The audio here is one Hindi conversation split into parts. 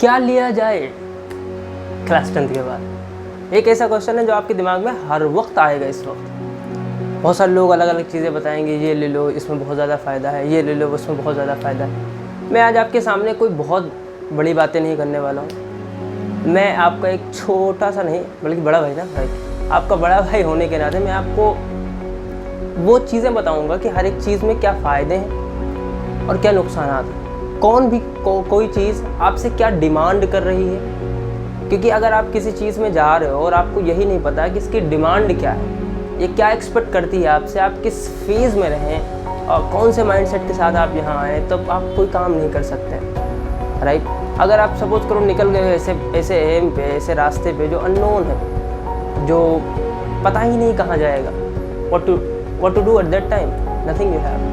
क्या लिया जाए क्लास 10th के बाद? एक ऐसा क्वेश्चन है जो आपके दिमाग में हर वक्त आएगा इस वक्त। बहुत सारे लोग अलग अलग चीज़ें बताएंगे, ये ले लो इसमें बहुत ज़्यादा फ़ायदा है, ये ले लो उसमें बहुत ज़्यादा फ़ायदा है। मैं आज आपके सामने कोई बहुत बड़ी बातें नहीं करने वाला हूँ। मैं आपका एक छोटा सा नहीं बल्कि बड़ा भाई ना भाई, आपका बड़ा भाई होने के नाते मैं आपको वो चीज़ें बताऊँगा कि हर एक चीज़ में क्या फ़ायदे हैं और क्या नुकसानात हैं। कौन भी कोई चीज़ आपसे क्या डिमांड कर रही है, क्योंकि अगर आप किसी चीज़ में जा रहे हो और आपको यही नहीं पता कि इसकी डिमांड क्या है, ये क्या एक्सपेक्ट करती है आपसे, आप किस फेज़ में रहें और कौन से माइंडसेट के साथ आप यहाँ आए, तब आप कोई काम नहीं कर सकते, राइट। अगर आप सपोज करो निकल गए ऐसे एम पे, ऐसे रास्ते पे जो अननोन है, जो पता ही नहीं कहाँ जाएगा, what to do at that time, nothing you have।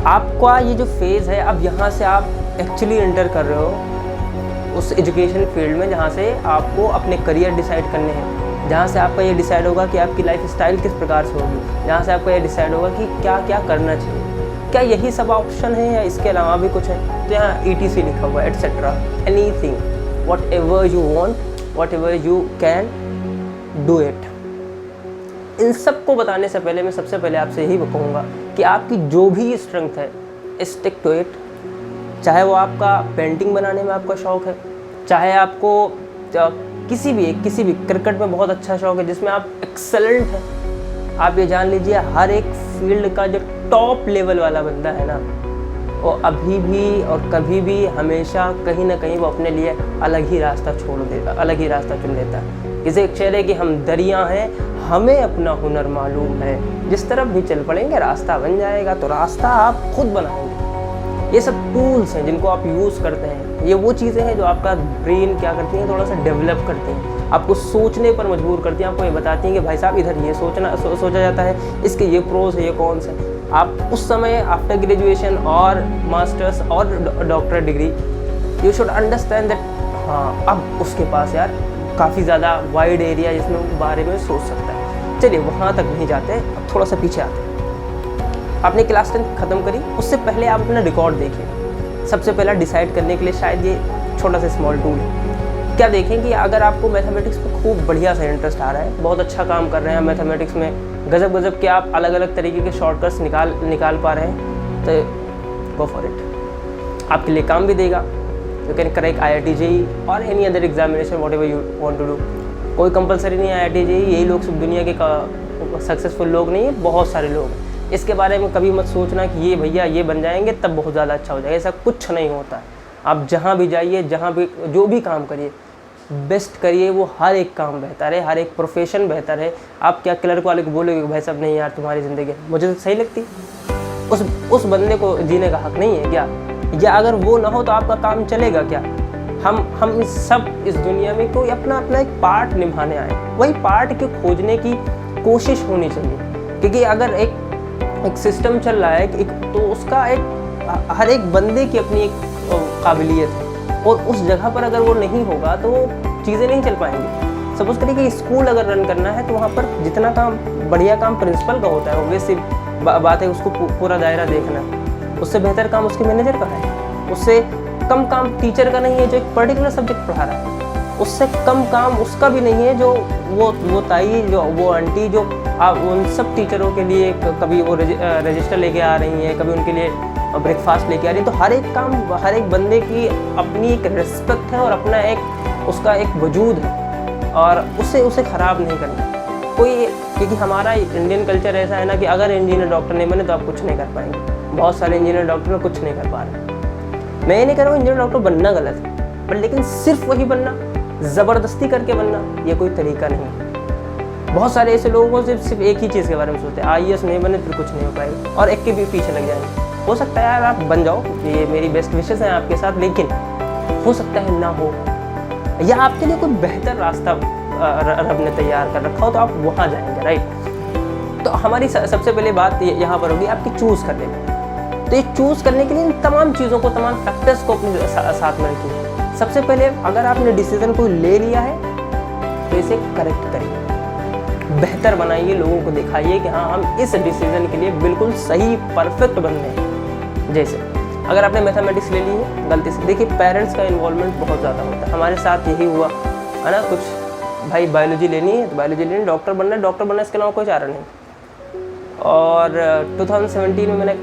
आपका ये जो फेज़ है, अब यहाँ से आप एक्चुअली एंटर कर रहे हो उस एजुकेशन फील्ड में जहाँ से आपको अपने करियर डिसाइड करने हैं, जहाँ से आपका ये डिसाइड होगा कि आपकी लाइफ स्टाइल किस प्रकार से होगी, जहाँ से आपका ये डिसाइड होगा कि क्या क्या करना चाहिए। क्या यही सब ऑप्शन है या इसके अलावा भी कुछ है? तो यहाँ ETC लिखा हुआ है, etcetera, anything, whatever you want, whatever you can do it. इन सब को बताने से पहले मैं सबसे पहले आपसे यही कहूँगा कि आपकी जो भी स्ट्रेंथ है, स्टिक टू इट। चाहे वो आपका पेंटिंग बनाने में आपका शौक़ है, चाहे आपको किसी भी क्रिकेट में बहुत अच्छा शौक़ है जिसमें आप एक्सेलेंट हैं। आप ये जान लीजिए हर एक फील्ड का जो टॉप लेवल वाला बंदा है ना, वो अभी भी और कभी भी हमेशा कहीं ना कहीं वो अपने लिए अलग ही रास्ता छोड़ देता, अलग ही रास्ता चुन लेता है। इसे एक शेर है कि हम दरिया हैं, हमें अपना हुनर मालूम है, जिस तरफ भी चल पड़ेंगे रास्ता बन जाएगा। तो रास्ता आप खुद बनाएंगे। ये सब टूल्स हैं जिनको आप यूज़ करते हैं। ये वो चीज़ें हैं जो आपका ब्रेन क्या करती हैं, थोड़ा सा डेवलप करती हैं, आपको सोचने पर मजबूर करती हैं। आपको ये बताती हैं कि भाई साहब इधर ये सोचा जाता है, इसके ये प्रोज है, ये कौन से। आप उस समय आफ्टर ग्रेजुएशन और मास्टर्स और doctorate degree, you should understand that हाँ अब उसके पास यार काफ़ी ज़्यादा वाइड एरिया जिसमें बारे में सोच सकता है। चलिए वहाँ तक नहीं जाते, अब थोड़ा सा पीछे आते हैं। आपने क्लास 10 ख़त्म करी, उससे पहले आप अपना रिकॉर्ड देखें। सबसे पहला डिसाइड करने के लिए शायद ये छोटा सा स्मॉल टूल है। क्या देखें कि अगर आपको मैथमेटिक्स में खूब बढ़िया सा इंटरेस्ट आ रहा है, बहुत अच्छा काम कर रहे हैं मैथमेटिक्स में, गजब के आप अलग अलग तरीके के शॉर्टकट्स निकाल पा रहे हैं, तो गो फॉर इट। आपके लिए काम भी देगा। You can crack IIT JEE और any other examination whatever you want to do. कोई कंपलसरी नहीं है IIT JEE, यही लोग सब दुनिया के सक्सेसफुल लोग नहीं है, बहुत सारे लोग हैं। इसके बारे में कभी मत सोचना कि ये भैया ये बन जाएंगे तब बहुत ज़्यादा अच्छा हो जाएगा, ऐसा कुछ नहीं होता है। आप जहाँ भी जाइए, जहाँ भी जो भी काम करिए, बेस्ट करिए, वो हर एक काम बेहतर है, हर एक प्रोफेशन बेहतर है। आप क्या क्लर्क वाले को बोलोगे भाई साहब नहीं यार तुम्हारी ज़िंदगी मुझे तो सही लगती, उस बंदे को जीने का हक नहीं है क्या? या अगर वो ना हो तो आपका काम चलेगा क्या? हम सब इस दुनिया में कोई अपना एक पार्ट निभाने आए, वही पार्ट के खोजने की कोशिश होनी चाहिए। क्योंकि अगर एक सिस्टम चल रहा है तो उसका हर एक बंदे की अपनी एक काबिलियत है, और उस जगह पर अगर वो नहीं होगा तो वो चीज़ें नहीं चल पाएंगी। सपोज करिए कि स्कूल अगर रन करना है तो वहाँ पर जितना काम बढ़िया काम प्रिंसिपल का होता है, ऑब्वियसली बात है उसको पूरा दायरा देखना है, उससे बेहतर काम उसके मैनेजर का है, उससे कम काम टीचर का नहीं है जो एक पर्टिकुलर सब्जेक्ट पढ़ा रहा है, उससे कम काम उसका भी नहीं है जो वो ताई, जो वो आंटी, जो आप उन सब टीचरों के लिए कभी वो रजिस्टर लेके आ रही हैं, कभी उनके लिए ब्रेकफास्ट लेके आ रही है। तो हर एक काम, हर एक बंदे की अपनी एक रिस्पेक्ट है और अपना उसका एक वजूद है, और उसे ख़राब नहीं करना कोई। क्योंकि हमारा इंडियन कल्चर ऐसा है ना कि अगर इंजीनियर डॉक्टर नहीं बने तो आप कुछ नहीं कर पाएंगे। बहुत सारे इंजीनियर डॉक्टर कुछ नहीं कर पा रहे। मैं ये नहीं कह रहा हूँ इंजीनियर डॉक्टर बनना गलत है, पर लेकिन सिर्फ वही बनना, ज़बरदस्ती करके बनना, ये कोई तरीका नहीं है। बहुत सारे ऐसे लोगों को सिर्फ एक ही चीज़ के बारे में सोचते हैं, IAS नहीं बने फिर कुछ नहीं हो पाएगा, और एक के भी पीछे लग जाएंगे। हो सकता है यार आप बन जाओ, ये मेरी बेस्ट विशेस हैं आपके साथ, लेकिन हो सकता है ना हो, या आपके लिए कोई बेहतर रास्ता रब ने तैयार कर रखा हो तो आप वहाँ जाएंगे, राइट। तो हमारी सबसे पहले बात यहाँ पर होगी आपकी चूज़ करने में। तो ये चूज़ करने के लिए इन तमाम चीज़ों को, तमाम फैक्टर्स को अपने साथ में रखिए। सबसे पहले अगर आपने डिसीजन को ले लिया है तो इसे करेक्ट करिए, बेहतर बनाइए, लोगों को दिखाइए कि हाँ हम इस डिसीजन के लिए बिल्कुल सही परफेक्ट बंदे हैं। जैसे अगर आपने मैथमेटिक्स ले ली है गलती से, देखिए पेरेंट्स का इन्वॉल्वमेंट बहुत ज़्यादा होता है। हमारे साथ यही हुआ है ना, कुछ भाई बायोलॉजी लेनी है तो बायोलॉजी लेनी, डॉक्टर बनना है, इसके अलावा कोई चारा नहीं। और 2017 में मैंने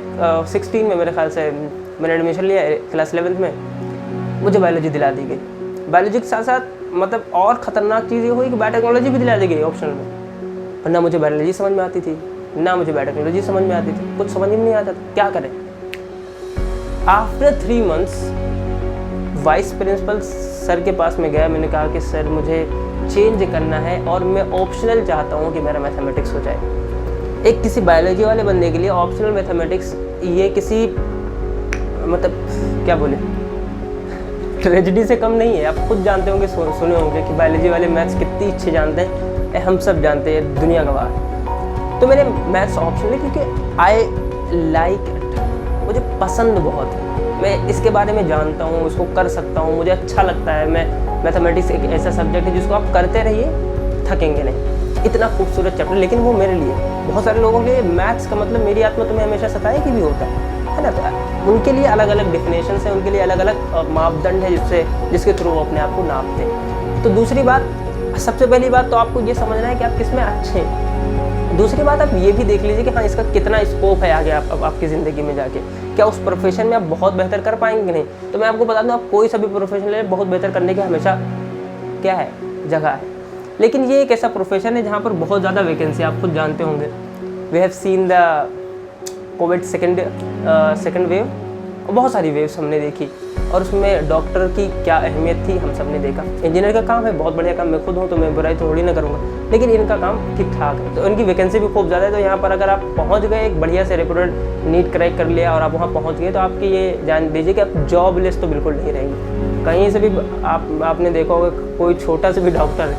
16 में मेरे ख्याल से मैंने एडमिशन लिया क्लास 11th में, मुझे बायोलॉजी दिला दी गई। बायोलॉजी के साथ साथ मतलब और ख़तरनाक चीज़ ये हुई कि बायोटेक्नोलॉजी भी दिला दी गई ऑप्शनल में। पर ना मुझे बायोलॉजी समझ में आती थी, ना मुझे बायोटेक्नोलॉजी समझ में आती थी, कुछ समझ में नहीं आता था, क्या करें। After 3 months vice principal sir के पास में गया, मैंने कहा कि सर मुझे चेंज करना है और मैं ऑप्शनल चाहता हूँ कि मेरा मैथमेटिक्स हो जाए। एक किसी बायोलॉजी वाले बंदे के लिए ऑप्शनल मैथमेटिक्स ये किसी मतलब क्या बोले ट्रेजेडी से कम नहीं है। आप खुद जानते होंगे, सुने होंगे कि बायोलॉजी वाले मैथ्स कितनी अच्छे जानते हैं, हम सब जानते हैं, दुनिया गवाह। तो मैंने मैथ्स ऑप्शनल क्योंकि आई लाइक इट, मुझे पसंद बहुत है, मैं इसके बारे में जानता हूँ, इसको कर सकता हूँ, मुझे अच्छा लगता है। मैथमेटिक्स एक ऐसा सब्जेक्ट है जिसको आप करते रहिए, थकेंगे नहीं, इतना खूबसूरत चैप्टर। लेकिन वो मेरे लिए, बहुत सारे लोगों के लिए मैथ्स का मतलब मेरी आत्मा तुम्हें हमेशा सताए कि भी होता है ना। तो उनके लिए अलग अलग डेफिनेशन है, उनके लिए अलग अलग मापदंड है जिसके थ्रू वो अपने आप को नापते हैं। तो दूसरी बात, सबसे पहली बात तो आपको ये समझना है कि आप किस में अच्छे हैं। दूसरी बात आप ये भी देख लीजिए कि हाँ इसका कितना स्कोप है आगे आपकी ज़िंदगी में जाके, क्या उस प्रोफेशन में आप बहुत बेहतर कर पाएंगे कि नहीं। तो मैं आपको बता दूं, आप कोई सा भी प्रोफेशन ले, बहुत बेहतर करने की हमेशा क्या है जगह है। लेकिन ये एक ऐसा प्रोफेशन है जहाँ पर बहुत ज़्यादा वैकेंसी, आप खुद जानते होंगे। We have seen the Covid second wave, बहुत सारी वेव्स हमने देखी और उसमें डॉक्टर की क्या अहमियत थी हम सब ने देखा। इंजीनियर का काम है बहुत बढ़िया काम, मैं खुद हूँ तो मैं बुराई थोड़ी ना करूँगा, लेकिन इनका काम ठीक ठाक है। तो इनकी वैकेंसी भी खूब ज़्यादा है। तो यहाँ पर अगर आप पहुँच गए, एक बढ़िया से रेप्यूटेड नीट क्रैक कर लिया और आप वहाँ पहुँच गए, तो आपकी ये जान दीजिए कि आप जॉबलेस तो बिल्कुल नहीं रहेंगे। कहीं से भी आपने देखा होगा कोई छोटा से भी डॉक्टर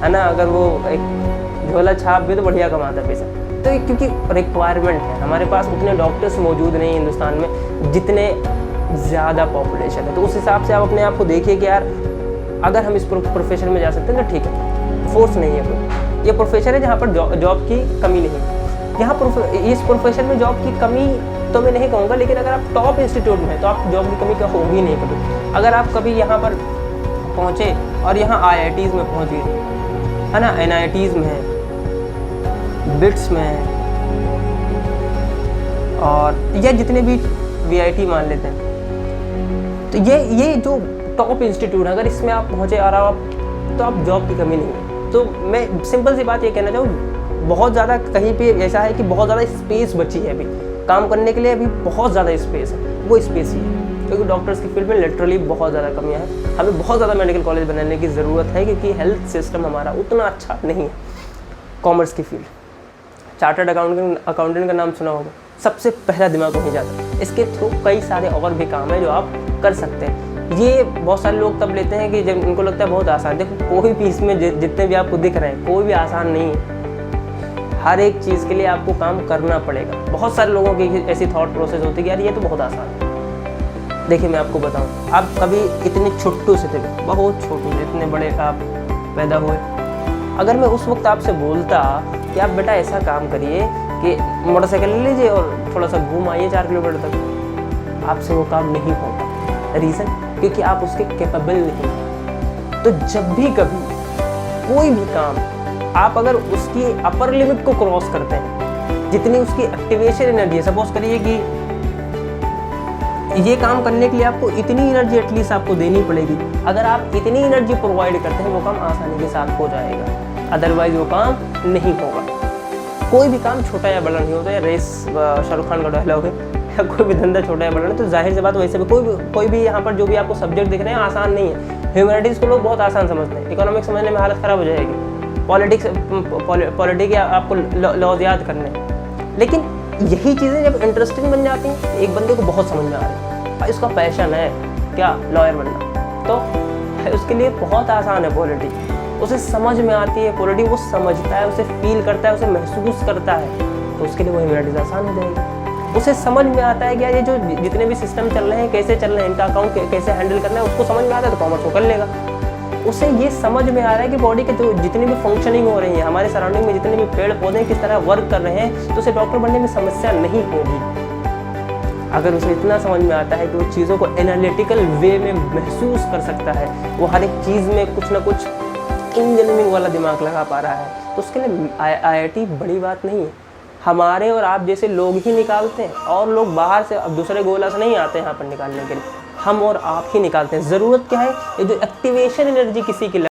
है ना, अगर वो एक झोला छाप भी तो बढ़िया कमाता पैसा। तो क्योंकि रिक्वायरमेंट है, हमारे पास उतने डॉक्टर्स मौजूद नहीं हिंदुस्तान में जितने ज़्यादा पॉपुलेशन है। तो उस हिसाब से आप अपने आप को देखिए कि यार अगर हम इस प्रोफेशन में जा सकते हैं तो ठीक है, फोर्स नहीं है कोई। ये प्रोफेशन है जहाँ पर जॉब की कमी नहीं। यहाँ इस प्रोफेशन में जॉब की कमी तो मैं नहीं कहूँगा, लेकिन अगर आप टॉप इंस्टीट्यूट में तो आप जॉब की कमी का होगी नहीं कभी। अगर आप कभी यहाँ पर पहुँचे और यहाँ IITs में पहुँच गए है ना, NITs में है, बिट्स में है, और ये जितने भी VIT मान लेते हैं, तो ये जो टॉप इंस्टीट्यूट है, अगर इसमें आप पहुँचे और तो आप जॉब की कमी नहीं है। तो मैं सिंपल सी बात ये कहना चाहूँ, बहुत ज़्यादा कहीं पे ऐसा है कि बहुत ज़्यादा स्पेस बची है अभी काम करने के लिए, अभी बहुत ज़्यादा स्पेस है, वो स्पेस ही है। क्योंकि डॉक्टर्स की फील्ड में लिटरली बहुत ज़्यादा कमियाँ हैं, हमें बहुत ज़्यादा मेडिकल कॉलेज बनाने की ज़रूरत है, क्योंकि हेल्थ सिस्टम हमारा उतना अच्छा नहीं है। कॉमर्स की फील्ड, चार्टर्ड अकाउंटेंट का नाम सुना होगा, सबसे पहला दिमाग वहीं जाता है। इसके थ्रू कई सारे और भी काम है जो आप कर सकते हैं। ये बहुत सारे लोग तब लेते हैं कि जब उनको लगता है बहुत आसान। देखो कोई भी इसमें जितने भी आपको दिख रहे हैं, कोई भी आसान नहीं है। हर एक चीज़ के लिए आपको काम करना पड़ेगा। बहुत सारे लोगों की ऐसी थॉट प्रोसेस होती है कि यार ये तो बहुत आसान है। देखिए मैं आपको बताऊं, आप कभी इतने छोटू से थे, बहुत छोटू से इतने बड़े का आप पैदा हुए, अगर मैं उस वक्त आपसे बोलता कि आप बेटा ऐसा काम करिए कि मोटरसाइकिल ले लीजिए और थोड़ा सा घूम आइए 4 किलोमीटर तक, आपसे वो काम नहीं होगा। रीज़न, क्योंकि आप उसके कैपेबल नहीं। तो जब भी कभी कोई भी काम आप अगर उसकी अपर लिमिट को क्रॉस करते हैं, जितनी उसकी एक्टिवेशन एनर्जी है, सपोज करिए कि ये काम करने के लिए आपको इतनी एनर्जी एटलीस्ट आपको देनी पड़ेगी, अगर आप इतनी एनर्जी प्रोवाइड करते हैं वो काम आसानी के साथ हो जाएगा, अदरवाइज वो काम नहीं होगा। कोई भी काम छोटा या बड़ा नहीं होता है। रेस शाहरुख खान का डायलॉग है, या कोई भी धंधा छोटा या बड़ा नहीं। तो जाहिर सी बात वैसे भी कोई भी यहाँ पर जो भी आपको सब्जेक्ट दिख रहे हैं आसान नहीं है। ह्यूमैनिटीज़ को लोग बहुत आसान समझते हैं, इकोनॉमिक्स समझने में हालत ख़राब हो जाएगी, पॉलिटिक्स आपको लॉज याद करने। लेकिन यही चीज़ें जब इंटरेस्टिंग बन जाती हैं, एक बंदे को बहुत समझ में आ रही है, इसका पैशन है क्या लॉयर बनना, तो उसके लिए बहुत आसान है पॉलिटिक्स, उसे समझ में आती है पॉलिटिक्स, वो समझता है, उसे फील करता है, उसे महसूस करता है, तो उसके लिए वो ह्यूमैनिटीज़ आसान हो जाएगी। उसे समझ में आता है कि यार ये जो जितने भी सिस्टम चल रहे हैं कैसे चल रहे हैं, इनका अकाउंट कैसे हैंडल करना है, उसको समझ में आता है तो कॉमर्स वो कर लेगा। उसे ये समझ में आ रहा है कि बॉडी के जो जितनी भी फंक्शनिंग हो रही है, हमारे सराउंडिंग में जितने भी पेड़ पौधे किस तरह वर्क कर रहे हैं, तो उसे डॉक्टर बनने में समस्या नहीं होगी। अगर उसे इतना समझ में आता है कि वो चीज़ों को एनालिटिकल वे में महसूस कर सकता है, वो हर एक चीज़ में कुछ ना कुछ इंजीनियरिंग वाला दिमाग लगा पा रहा है, तो उसके लिए IIT बड़ी बात नहीं है। हमारे और आप जैसे लोग ही निकालते हैं, और लोग बाहर से अब दूसरे गोला से नहीं आते हैं यहाँ पर निकालने के लिए, हम और आप ही निकालते हैं। ज़रूरत क्या है, ये जो एक्टिवेशन एनर्जी किसी की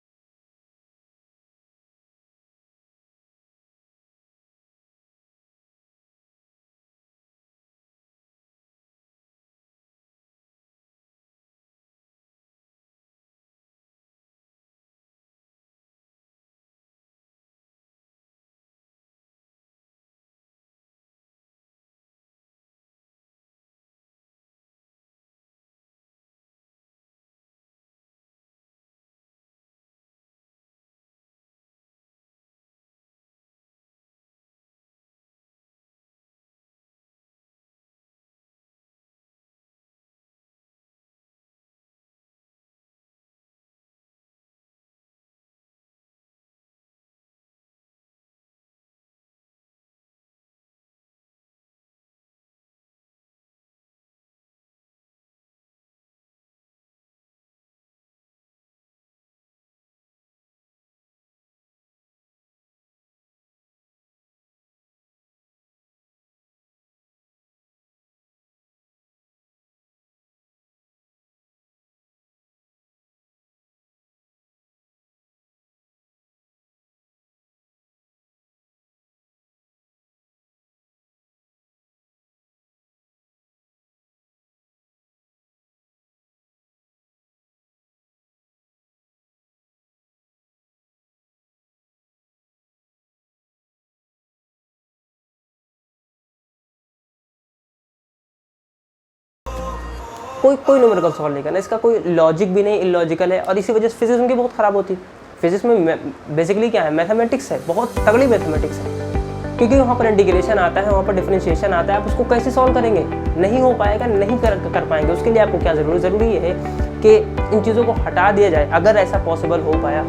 कोई न्यूमेरिकल सॉल्व नहीं करना, इसका कोई लॉजिक भी नहीं, इलॉजिकल है, और इसी वजह से फिजिक्स उनकी बहुत ख़राब होती है। फिजिक्स में बेसिकली क्या है, मैथमेटिक्स है, बहुत तगड़ी मैथमेटिक्स है, क्योंकि वहाँ पर इंटीग्रेशन आता है, वहाँ पर डिफरेंशिएशन आता है। आप उसको कैसे सॉल्व करेंगे, नहीं हो पाएगा, नहीं कर पाएंगे। उसके लिए आपको क्या ज़रूरी है कि इन चीज़ों को हटा दिया जाए। अगर ऐसा पॉसिबल हो पाया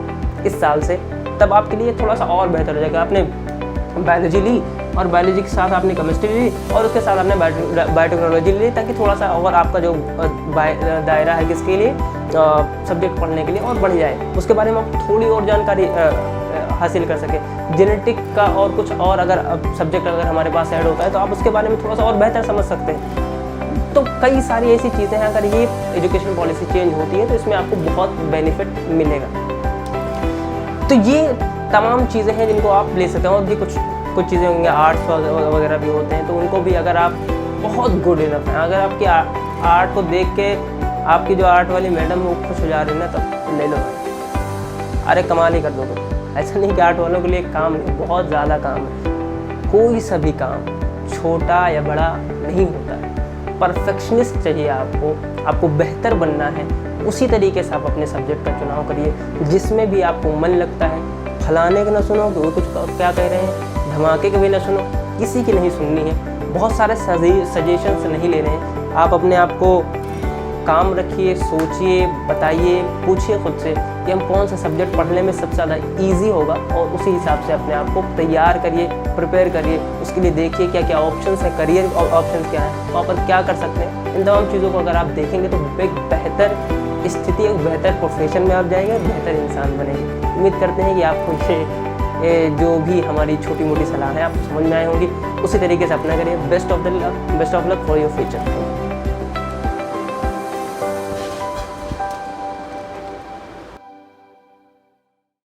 इस साल से, तब आपके लिए थोड़ा सा और बेहतर हो जाएगा। आपने बायोलॉजी ली, और बायोलॉजी के साथ आपने केमिस्ट्री ली, और उसके साथ आपने बायोटेक्नोलॉजी ली, ताकि थोड़ा सा और आपका जो दायरा है किसके लिए, सब्जेक्ट पढ़ने के लिए और बढ़ जाए। उसके बारे में आप थोड़ी और जानकारी हासिल कर सके। जेनेटिक का और कुछ और अगर सब्जेक्ट अगर हमारे पास ऐड होता है, तो आप उसके बारे में थोड़ा सा और बेहतर समझ सकते हैं। तो कई सारी ऐसी चीज़ें हैं, अगर ये एजुकेशन पॉलिसी चेंज होती है तो इसमें आपको बहुत बेनिफिट मिलेगा। तो ये तमाम चीज़ें हैं जिनको आप ले सकते हैं। और भी कुछ चीज़ें होंगी, आर्ट्स वगैरह भी होते हैं, तो उनको भी अगर आप बहुत गुड इनफ हैं, अगर आपकी आर्ट को देख के आपकी जो आर्ट वाली मैडम वो खुश हो जा रही है ना, तो ले लो, अरे कमाल ही कर दो। ऐसा नहीं कि आर्ट वालों के लिए काम नहीं, बहुत ज़्यादा काम है। कोई सा भी काम छोटा या बड़ा नहीं होता है। परफेक्शनिस्ट चाहिए आपको बेहतर बनना है, उसी तरीके से आप अपने सब्जेक्ट का चुनाव करिए, जिसमें भी आपको मन लगता है। फलाने के ना सुनो कि वो कुछ क्या कह रहे हैं, धमाके के भी ना सुनो, किसी की नहीं सुननी है। बहुत सारे सजेशंस नहीं ले रहे हैं। आप अपने आप को काम रखिए, सोचिए, बताइए, पूछिए खुद से कि हम कौन सा सब्जेक्ट पढ़ने में सबसे ज़्यादा ईजी होगा, और उसी हिसाब से अपने आप को तैयार करिए, प्रिपेयर करिए। उसके लिए देखिए क्या क्या ऑप्शंस है, करियर ऑप्शंस क्या है, वहाँ पर क्या कर सकते हैं। इन तमाम चीज़ों को अगर आप देखेंगे तो एक बेहतर स्थिति, एक बेहतर प्रोफेशन में आप जाएंगे, बेहतर इंसान बनेंगे। उम्मीद करते हैं कि आपको ये जो भी हमारी छोटी मोटी सलाह है आपको समझ में आई होंगी। उसी तरीके से अपना करिए। Best of luck for your future.